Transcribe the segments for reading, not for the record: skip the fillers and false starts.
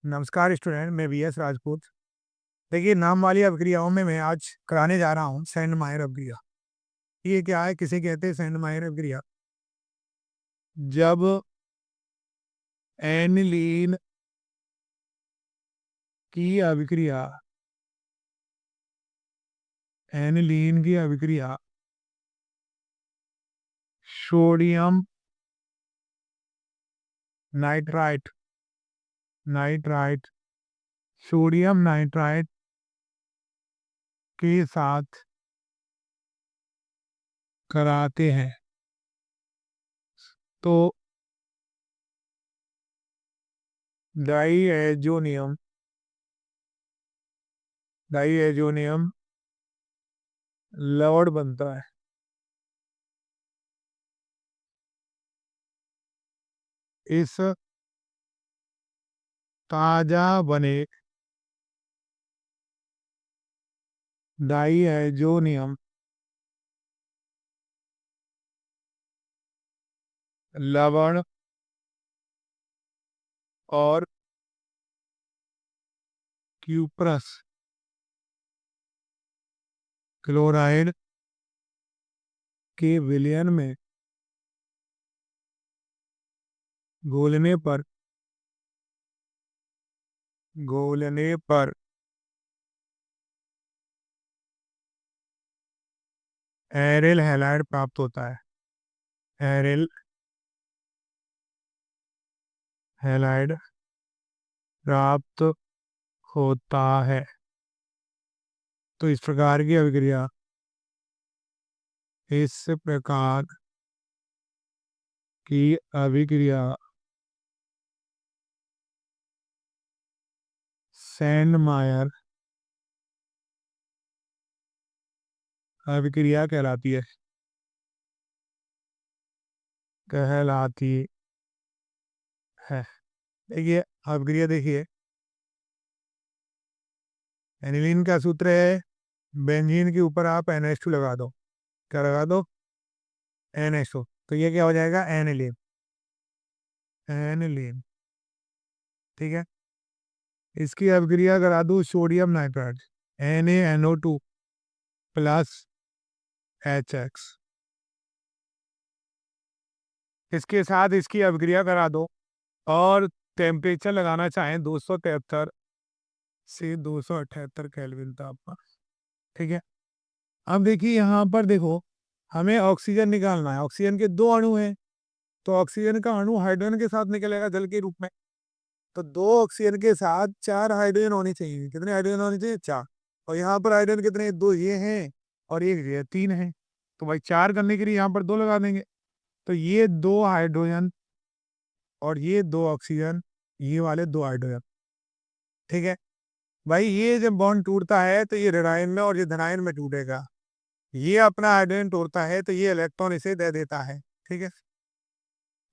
नमस्कार स्टूडेंट, मैं वीएस राजपूत। देखिए, नाम वाली अभिक्रियाओं में मैं आज कराने जा रहा हूँ सेंड मायर अभिक्रिया। ये क्या है, किसे कहते हैं सेंड मायर अभिक्रिया? जब एनिलीन की अभिक्रिया एनिलीन की अभिक्रिया sodium nitrite nitrite sodium nitrite के साथ कराते हैं तो डाईएजोनियम डाईएजोनियम लवण बनता है। इस ताजा बने डाईएजोनियम लवण और क्यूप्रस क्लोराइड के विलयन में घोलने पर घोलने पर एरिल हैलाइड प्राप्त होता है। एरिल हैलाइड प्राप्त होता है। तो इस प्रकार की अभिक्रिया सैंडमायर अभिक्रिया कहलाती है। देखिए, अभिक्रिया देखिए, एनिलीन का सूत्र है, बेंजीन के ऊपर आप NH2 लगा दो। क्या लगा दो? NH2। तो ये क्या हो जाएगा? एनिलीन। एनिलीन, ठीक है। इसकी अभिक्रिया करा दूं sodium nitride NaNO2 plus HX। इसके साथ इसकी अभिक्रिया करा दो और टेम्परेचर लगाना चाहें 273 से 278 केल्विन तापमान, ठीक है। अब देखिए, यहाँ पर देखो, हमें ऑक्सीजन निकालना है। ऑक्सीजन के दो अणु हैं, तो ऑक्सीजन का अणु हाइड्रोजन के साथ निकलेगा जल के रूप में। तो दो ऑक्सीजन के साथ चार हाइड्रोजन होने चाहिए। कितने हाइड्रोजन होने चाहिए? चार। और यहाँ पर हाइड्रोजन कितने? दो ये हैं और एक ये, तीन है। तो भाई चार करने के लिए यहाँ पर दो लगा देंगे। तो ये दो हाइड्रोजन और ये दो ऑक्सीजन, ये वाले दो हाइड्रोजन, ठीक है। भाई ये जब बॉन्ड टूटता है तो ये ऋणायन में और ये धनायन में टूटेगा। ये अपना हाइड्रोजन तोड़ता है तो ये इलेक्ट्रॉन इसे दे देता है, ठीक है।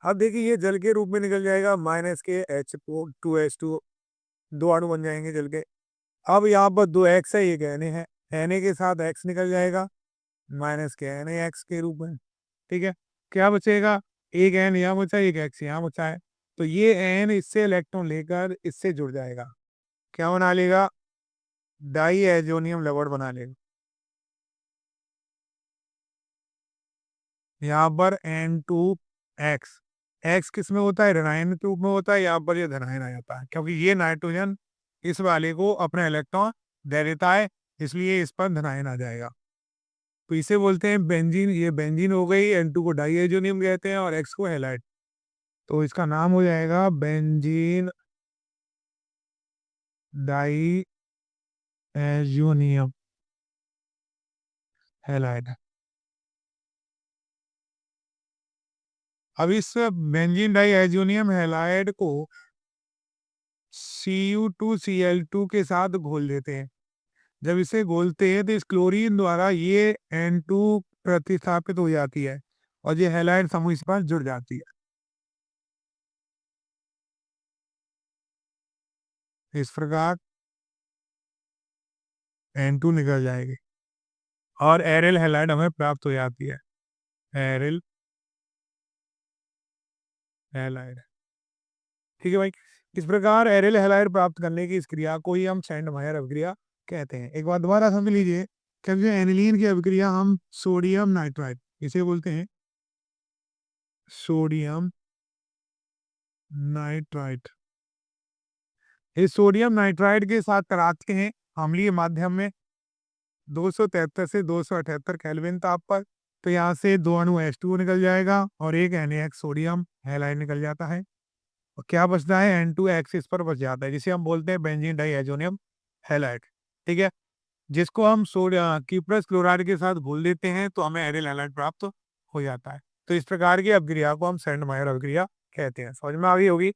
अब देखिए, ये जल के रूप में निकल जाएगा, माइनस के H2 दो अणु बन जाएंगे जल के। अब यहाँ पर दो एक्स है, ये कहने हैं Na के साथ एक्स निकल जाएगा, माइनस के NaX के रूप में, ठीक है। क्या बचेगा? एक एन यहाँ बचा, एक एक्स यहाँ बचा है। तो ये एन इससे इलेक्ट्रॉन लेकर इससे जुड़ जाएगा। क्या बना लेगा? डाई एजोनियम लवण बना लेगा। यहाँ पर N2X, एक्स किस में होता है? ऋणायन के रूप में होता है। यहाँ पर ये धनायन आ जाता है, क्योंकि ये नाइट्रोजन इस वाले को अपना इलेक्ट्रॉन दे देता है, इसलिए इस पर धनायन आ जाएगा। तो इसे बोलते हैं बेंजीन। ये बेंजीन हो गई, N2 को डाईएजोनियम कहते हैं और X को हैलाइड। तो इसका नाम हो जाएगा बेंजीन डाईएजोनियम हैलाइड। अब इस बेंजीन डाईएजोनियम हैलाइड को Cu2Cl2 के साथ घोल देते हैं। जब इसे घोलते हैं तो इस क्लोरीन द्वारा ये N2 प्रतिस्थापित हो जाती है और ये हैलाइड समूह इस पर जुड़ जाती है। इस प्रकार N2 निकल जाएगी और एरिल हैलाइड हमें प्राप्त हो जाती है। एरिल हैलाइड, ठीक है भाई। इस प्रकार एरिल हैलाइड प्राप्त करने की इस क्रिया को ही हम सैंड मायर अभिक्रिया कहते हैं। एक बार दोबारा समझ लीजिए कि जो एनिलीन की अभिक्रिया हम सोडियम नाइट्राइड इसे बोलते हैं सोडियम नाइट्राइड। इस सोडियम नाइट्राइड के साथ कराते हैं अम्लीय माध्यम में 273 से 278 केल्विन ताप पर। तो यहाँ से दो अणु H2O निकल जाएगा और एक NaX सोडियम हैलाइड निकल जाता है। और क्या बचता है N2X इस पर बच जाता है, जिसे हम बोलते हैं बेंजीन डाइएजोनियम हैलाइड। ठीक है, जिसको हम कीप्रस क्लोराइड के साथ घोल देते हैं तो हमें एरिल हैलाइड प्राप्त हो जाता है। तो इस प्रकार की अभिक्रिया को हम सैंड मायर अभिक्रिया कहते हैं। समझ में आ गई होगी।